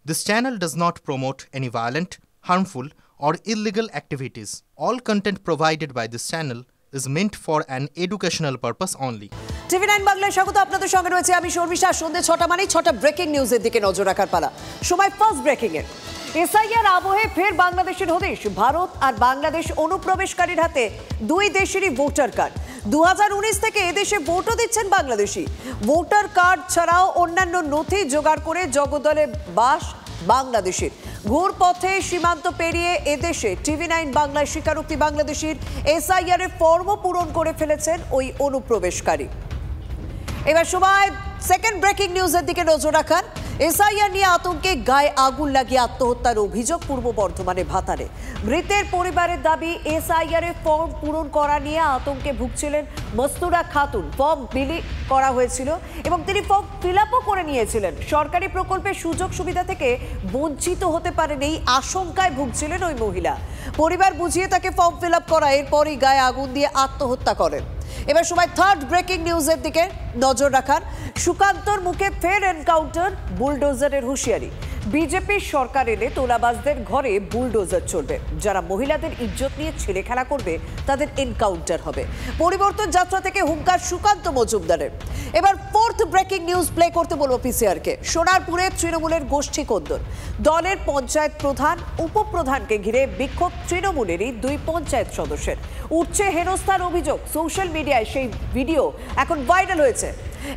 This channel does not promote any violent, harmful, or illegal activities. All content provided by this channel is meant for an educational purpose only. TV9 বাংলায় স্বাগত আপনাদের সঙ্গে রয়েছে আমি শর্মিষ্ঠা। সন্ধ্যে 6টা মানে 6টা ব্রেকিং নিউজের দিকে নজর রাখার পালা। সময় ফার্স্ট ব্রেকিং এর। এসআইআর আবহে ফের বাংলাদেশের হদিশ। ভারত আর বাংলাদেশ অনুপ্রবেশকারীর হাতে দুই দেশেরই ভোটার কার্ড। 2019 থেকে এদেশে ভোটও দিচ্ছেন বাংলাদেশি। ভোটার কার্ড ছাড়াও অন্যান্য নথি জোগাড় করে জগদলে বাস বাংলাদেশের। ঘুরপথে সীমান্ত পেরিয়ে এদেশে TV9 বাংলায় স্বীকারোক্তি বাংলাদেশের এসআইআর এর ফর্ম পূরণ করে ফেলেছেন ওই অনুপ্রবেশকারী। এবার সময় সেকেন্ড ব্রেকিং নিউজের দিকে নজর রাখার। এসআইআর নিয়ে আতঙ্কে গায়ে আগুন লাগিয়ে আত্মহত্যার অভিযোগ পূর্ব বর্ধমানে ভাতারে। মৃতের পরিবারের দাবি এসআইআর এর ফর্ম পূরণ করা নিয়ে আতঙ্কে ভুগছিলেন মস্তুরা খাতুন। ফর্ম বিলি করা হয়েছিল এবং তিনি ফর্ম ফিল আপও করে নিয়েছিলেন। সরকারি প্রকল্পের সুযোগ সুবিধা থেকে বঞ্চিত হতে পারেন এই আশঙ্কায় ভুগছিলেন ওই মহিলা। পরিবার বুঝিয়ে তাকে ফর্ম ফিল আপ করা, এরপরই গায়ে আগুন দিয়ে আত্মহত্যা করেন। এবার সময় থার্ড ব্রেকিং নিউজের দিকে নজর রাখার। সুকান্তর মুখে ফের এনকাউন্টার, বুলডোজারের হুঁশিয়ারি। বিজেপির সরকার এলে তোলাবাজদের ঘরে বুলডোজার চলবে। যারা মহিলাদের ইজ্জত নিয়ে ছেলে খেলা করবে তাদের এনকাউন্টার হবে। পরিবর্তন যাত্রা থেকে হুঙ্কার সুকান্ত মজুমদারের। এবার ফোর্থ ব্রেকিং নিউজ প্লে করতে বলবো পিসিআরকে। সোনারপুরে তৃণমূলের গোষ্ঠী কোন্দল। দলের পঞ্চায়েত প্রধান উপপ্রধানকে ঘিরে বিক্ষোভ তৃণমূলেরই দুই পঞ্চায়েত সদস্যের। উঠছে হেনস্থার অভিযোগ। সোশ্যাল মিডিয়ায় সেই ভিডিও এখন ভাইরাল হয়েছে।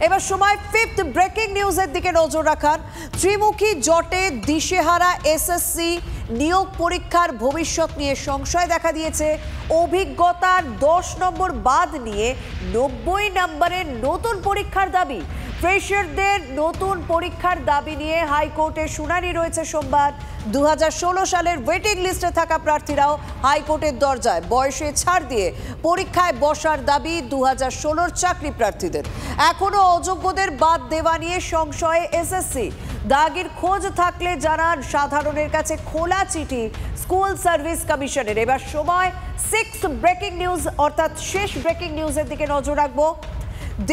এবার সময় ফিফথ ব্রেকিং নিউজের দিকে নজর রাখার। ত্রিমুখী জটে দিশেহারা এসএসসি নিয়োগ পরীক্ষার ভবিষ্যৎ নিয়ে সংশয় দেখা দিয়েছে। অভিজ্ঞতার 10 নম্বর বাদ নিয়ে 90 নম্বরের নতুন পরীক্ষার দাবি। ফ্রেশারদের নতুন পরীক্ষার দাবি নিয়ে হাইকোর্টে শুনানি রয়েছে সোমবার। 2016 সালের ওয়েটিং লিস্টে থাকা প্রার্থীরাও হাইকোর্টের দরজায়। বয়সে ছাড় দিয়ে পরীক্ষায় বসার দাবি 2016 চাকরি প্রার্থীদের। এখনো অযোগ্যদের বাদ দেওয়া নিয়ে সংশয়ে এসএসসি। দাগির খোঁজ থাকলে জানান, সাধারণের কাছে খোলা চিঠি স্কুল সার্ভিস কমিশনের। এবার সময় সিক্স ব্রেকিং নিউজ অর্থাৎ শেষ ব্রেকিং নিউজের দিকে নজর রাখবো।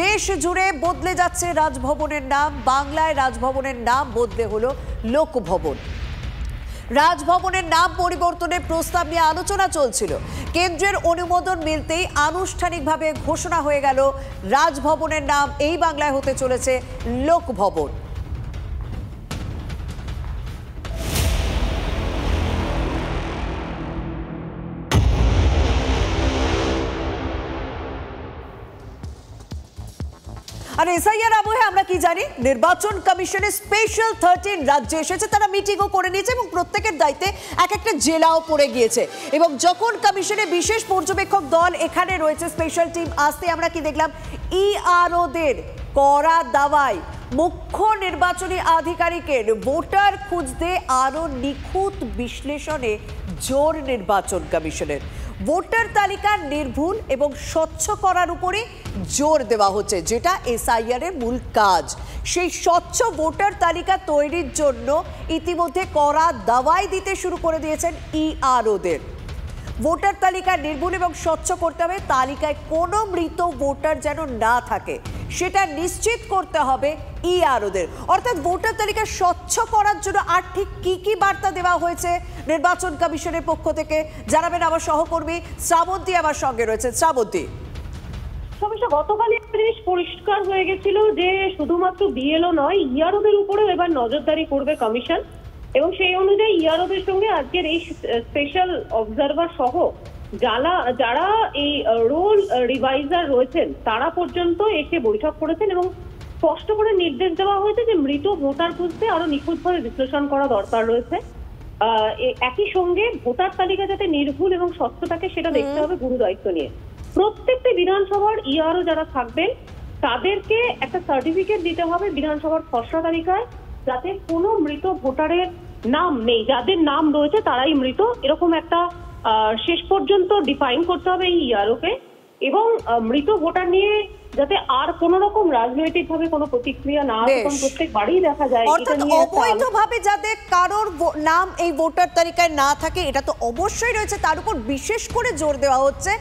দেশ জুড়ে বদলে যাচ্ছে রাজভবনের নাম। বাংলায় রাজভবনের নাম বদলে হলো লোকভবন। রাজভবনের নাম পরিবর্তনের প্রস্তাব নিয়ে আলোচনা চলছিল। কেন্দ্রের অনুমোদন মিলতেই আনুষ্ঠানিকভাবে ঘোষণা হয়ে গেল রাজভবনের নাম এই বাংলায় হতে চলেছে লোকভবন। আর এসআইআর আবহে আমরা কি জানি, নির্বাচন কমিশনের স্পেশাল 13 রাজ্যে এসেছে। তারা মিটিংও করে নিয়েছে এবং প্রত্যেকের দায়িত্বে এক একটা জেলাও পড়ে গিয়েছে। এবং যখন কমিশনের বিশেষ পর্যবেক্ষক দল এখানে রয়েছে, স্পেশাল টিম আসতে আমরা কি দেখলাম, ইআরওদের কড়া দাওয়ায় মুখ্য নির্বাচনী আধিকারিকের ভোটার খুঁজতে আরো নিখুঁত বিশ্লেষণে জোর নির্বাচন কমিশনের। ভোটার তালিকা নির্ভুল এবং স্বচ্ছ করার উপরে জোর দেওয়া হচ্ছে, যেটা এসআইআর এর মূল কাজ। সেই স্বচ্ছ ভোটার তালিকা তৈরির জন্য ইতিমধ্যে কড়া দাওয়াই দিতে শুরু করে দিয়েছেন ইআরওদের। ভোটার তালিকা নির্ভুল এবং স্বচ্ছ করতে হবে। তালিকায় কোনো মৃত ভোটার যেন না থাকে সেটা নিশ্চিত করতে হবে ইআরওদের। অর্থাৎ ভোটার তালিকা স্বচ্ছ করার জন্য আর ঠিক কি কি বার্তা দেওয়া হয়েছে নির্বাচন কমিশনের পক্ষ থেকে জানাবেন আমার সহকর্মী শ্রাবন্তী আমার সঙ্গে রয়েছে। শ্রাবন্তী, গতকালই জিনিস পরিষ্কার হয়ে গেছিল যে শুধুমাত্র বিএলও নয়, ইআরওদের উপরেও এবার নজরদারি করবে কমিশন। এবং সেই অনুযায়ী ইআরওদের সঙ্গে আজকের এই স্পেশাল অবজারভার সহ যারা এই রোল রিভাইজার রয়েছেন তারা পর্যন্ত এসে বৈঠক করেছেন এবং স্পষ্ট করে নির্দেশ দেওয়া হয়েছে যে মৃত ভোটার খুঁজতে আরো নিখুঁতভাবে বিশ্লেষণ করা দরকার রয়েছে। একই সঙ্গে ভোটার তালিকা যাতে নির্ভুল এবং স্বচ্ছ থাকে সেটা দেখতে হবে গুরু দায়িত্ব নিয়ে। প্রত্যেকটি বিধানসভার ইআরও যারা থাকবেন তাদেরকে একটা সার্টিফিকেট দিতে হবে বিধানসভার খসড়া তালিকায়, যাতে কোনো মৃত ভোটারের নাম নেই, যাদের নাম রয়েছে তারাই মৃত, এরকম একটা শেষ পর্যন্ত ডিফাইন করতে হবে এই ইআরওকে। এবং মৃত ভোটার নিয়ে যাতে আর কোনো রকম রাজনৈতিক ভাবে কোনো প্রতিক্রিয়া না আসে, কারণ প্রত্যেক বাড়ি দেখা যায় অর্থাৎ অবৈধভাবে যাদের কারোর নাম এই ভোটার তালিকায় না থাকে এটা তো অবশ্যই রয়েছে, তার উপর বিশেষ করে জোর দেওয়া হচ্ছে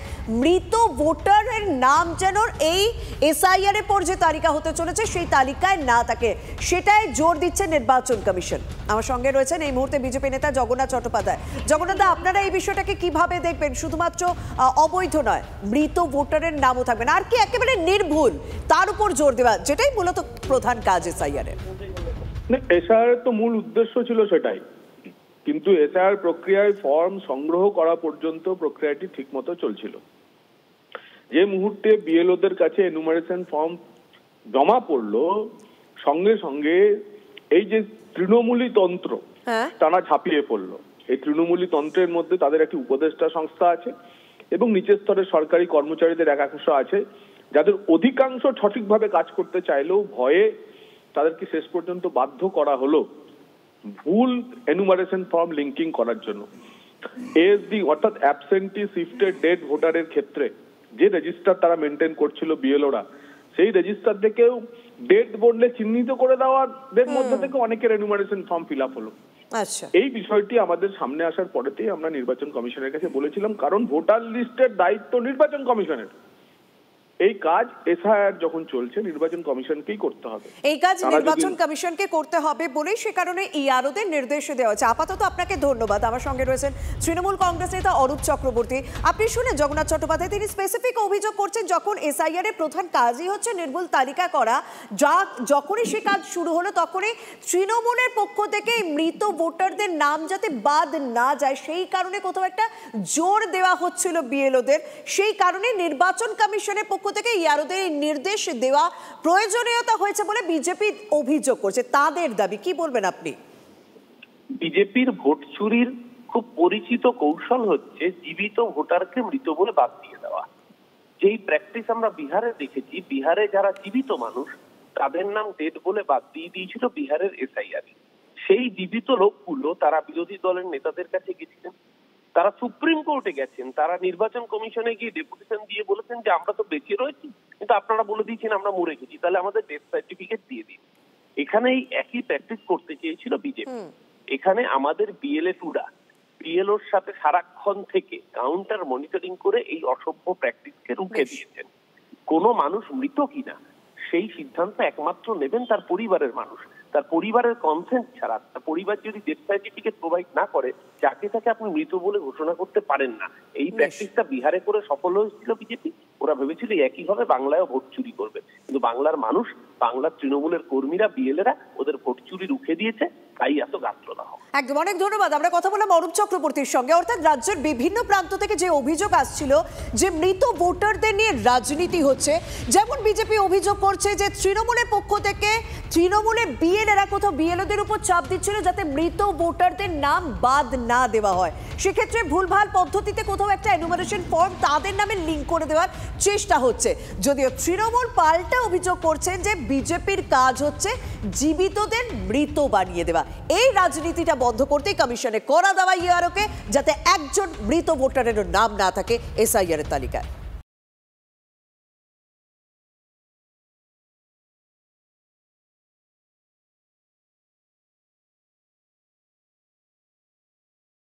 মৃত ভোটারের নাম যেন এই এসআইআর এর পর যে তালিকা হতে চলেছে সেই তালিকায় না থাকে, সেটাই জোর দিচ্ছে নির্বাচন কমিশন। আমার সঙ্গে রয়েছেন এই মুহূর্তে বিজেপি নেতা জগন্নাথ চট্টোপাধ্যায়। জগন্নাথ দা, আপনারা এই বিষয়টাকে কিভাবে দেখবেন? শুধুমাত্র অবৈধ নয়, মৃত ভোটারের নামও থাকবে না, আর কি একেবারে নির্ভুল তার উপর জোর দেওয়া, যেটাই মূলত প্রধান কাজ এসআইআর এর। এসআইআর তো মূল উদ্দেশ্য ছিল সেটাই, কিন্তু এসআইআর প্রক্রিয়ায় ফর্ম সংগ্রহ করা পর্যন্ত প্রক্রিয়াটি ঠিকমতো চলছিল। যে মুহূর্তে বিএলওদের কাছে এনুমারেশন ফর্ম জমা পড়লো, সঙ্গে সঙ্গে এই যে তৃণমূলী তন্ত্র তারা ঝাঁপিয়ে পড়লো। এই তৃণমূলী তন্ত্রের মধ্যে তাদের একটি উপদেষ্টা সংস্থা আছে এবং নিচের স্তরের সরকারি কর্মচারীদের একাংশ আছে, যাদের অধিকাংশ সঠিকভাবে কাজ করতে চাইলেও ভয়ে তাদেরকে শেষ পর্যন্ত বাধ্য করা হলো ভুল এনুমারেশন ফর্ম লিঙ্কিং করার জন্য। এএসডি অর্থাৎ অ্যাবসেন্টি শিফটেড ডেড ভোটারের ক্ষেত্রে যে রেজিস্টার তারা মেনটেন করছিল বিএলওরা, সেই রেজিস্টার থেকেও ডেড বললে চিহ্নিত করে দেওয়ার মধ্যে থেকে অনেকের এনুমারেশন ফর্ম ফিল আপ হলো। এই বিষয়টি আমাদের সামনে আসার পরেতেই আমরা নির্বাচন কমিশনের কাছে বলেছিলাম, কারণ ভোটার লিস্টের দায়িত্ব নির্বাচন কমিশনের। এই কাজ এসআইআর যখন চলছে নির্বাচন কমিশনকেই করতে হবে, এই কাজ নির্বাচন কমিশনকে করতে হবে বলেই সে কারণে ইআরওদের নির্দেশ দেওয়া হচ্ছে। আপাতত আপনাকে ধন্যবাদ। আমার সঙ্গে রয়েছেন তৃণমূল কংগ্রেস নেতা অরূপ চক্রবর্তী। আপনি শুনেন জগন্নাথ চট্টোপাধ্যায় তিনি স্পেসিফিক অভিযোগ করছেন, যখন এসআইআর এর প্রধান কাজই হচ্ছে নির্ভুল তালিকা করা, যখনই সে কাজ শুরু হলো তখনই তৃণমূলের পক্ষ থেকে মৃত ভোটারদের নাম যাতে বাদ না যায় সেই কারণে কোথাও একটা জোর দেওয়া হচ্ছিল বিএলওদের। সেই কারণে নির্বাচন কমিশনের পক্ষ থেকে ইআরওদের নির্দেশ দেওয়া প্রয়োজনীয়তা হয়েছে বলে বিজেপি অভিযোগ করছে, তাদের দাবি। কি বলবেন আপনি? বিজেপির ভোট চুরির খুব পরিচিত কৌশল হচ্ছে জীবিত ভোটারকে মৃত বলে বাদ দিয়ে দেওয়া। যেই প্র্যাকটিস আমরা বিহারে দেখেছি, বিহারে যারা জীবিত মানুষ তাদের নাম ডেড বলে বাদ দিয়ে দিয়েছিল বিহারের এসআইআর। সেই জীবিত লোকগুলো তারা বিরোধী দলের নেতাদের কাছে গেছিলেন, তারা সুপ্রিম কোর্টে গেছেন, তারা নির্বাচন কমিশনে গিয়ে ডেপুটেশন দিয়ে বলেছেন যে আমরা তো বেঁচে রয়েছি, কিন্তু আপনারা বলে দিয়েছেন আমরা মরে গেছি, তাহলে আমাদের ডেথ সার্টিফিকেট দিয়ে দিন। এখানে এই একই প্র্যাকটিস করতে চেয়েছিল বিজেপি। এখানে আমাদের বিএলএ-2রা বিএলওর সাথে সারাক্ষণ থেকে কাউন্টার মনিটরিং করে এই অসভ্য প্র্যাকটিসকে রুখে দিয়েছেন। কোনো মানুষ মৃত কিনা সেই সিদ্ধান্ত একমাত্র নেবেন তার পরিবারের মানুষ। তার পরিবারের কনসেন্ট ছাড়া, তার পরিবার যদি ডেথ সার্টিফিকেট প্রোভাইড না করে, যাকে তাকে আপনি মৃত বলে ঘোষণা করতে পারেন না। এই প্র্যাকটিসটা বিহারে করে সফল হয়েছিল বিজেপি। ওরা ভেবেছিল একইভাবে বাংলায়ও ভোট চুরি করবে, কিন্তু বাংলার মানুষ, বাংলার তৃণমূলের কর্মীরা, বিএলএরা ওদের ভোট চুরি রুখে দিয়েছে, তাই এত গাত্রদাহ। একদম, অনেক ধন্যবাদ। আমরা কথা বললাম অরূপ চক্রবর্তীর সঙ্গে। অর্থাৎ রাজ্যের বিভিন্ন প্রান্ত থেকে যে অভিযোগ আসছিল যে মৃত ভোটারদের নিয়ে রাজনীতি হচ্ছে, যেমন বিজেপি অভিযোগ করছে যে তৃণমূলের পক্ষ থেকে তৃণমূলের বিএলএরা কোথাও বিএলওদের উপর চাপ দিচ্ছিল যাতে মৃত ভোটারদের নাম বাদ না দেওয়া হয়। সেক্ষেত্রে ভুলভাল পদ্ধতিতে কোথাও একটা এনুমারেশন ফর্ম তাদের নামে লিঙ্ক করে দেওয়ার চেষ্টা হচ্ছে। যদিও তৃণমূল পাল্টা অভিযোগ করছেন যে বিজেপির কাজ হচ্ছে জীবিতদের মৃত বানিয়ে দেওয়া। এই রাজনীতিটা বন্ধ করতেই কমিশনে করা দেওয়া ইআরওকে, যাতে একজন মৃত ভোটারের নাম না থাকে এসআইআর এর তালিকায়।